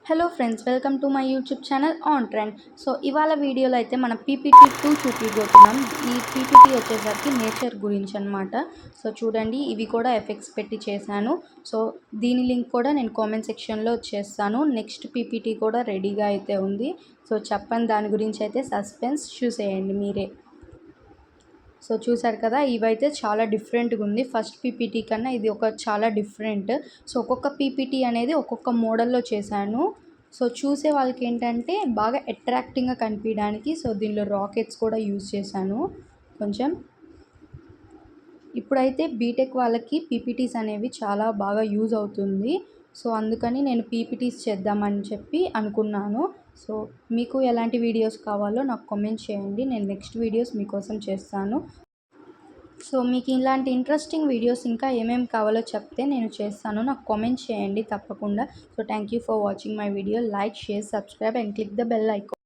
Hello friends, welcome to my YouTube channel on trend. So ఇవాళ వీడియోలో అయితే మనం పీపీటీ 2 చూపిపోతున్నాం. ఈ పీపీటీ వచ్చేసరికి నేచర్ గురించి అనమాట. సో చూడండి, ఇవి కూడా ఎఫెక్ట్స్ పెట్టి చేశాను. సో దీని లింక్ కూడా నేను కామెంట్ సెక్షన్లో చేస్తాను. నెక్స్ట్ పీపీటీ కూడా రెడీగా అయితే ఉంది. సో చెప్పండి, దాని గురించి అయితే సస్పెన్స్ చూసేయండి మీరే. సో చూసారు కదా, ఇవైతే చాలా డిఫరెంట్గా ఉంది. ఫస్ట్ పీపీటీ కన్నా ఇది చాలా డిఫరెంట్. సో ఒక్కొక్క పీపీటీ అనేది ఒక్కొక్క మోడల్లో చేశాను. సో చూసే వాళ్ళకి ఏంటంటే బాగా అట్రాక్టింగ్గా కనిపించడానికి సో దీనిలో రాకెట్స్ కూడా యూజ్ చేశాను కొంచెం. ఇప్పుడైతే బీటెక్ వాళ్ళకి పీపీటీస్ అనేవి చాలా బాగా యూజ్ అవుతుంది. సో అందుకని నేను పీపీటీస్ చేద్దామని చెప్పి అనుకున్నాను. సో మీకు ఎలాంటి వీడియోస్ కావాలో నాకు కామెంట్ చేయండి, నేను నెక్స్ట్ వీడియోస్ మీకోసం చేస్తాను. సో మీకు ఇలాంటి ఇంట్రెస్టింగ్ వీడియోస్ ఇంకా ఏమేమి కావాలో చెప్తే నేను చేస్తాను, నాకు కామెంట్ చేయండి తప్పకుండా. So thank you for watching my video. Like, share, subscribe and click the bell icon.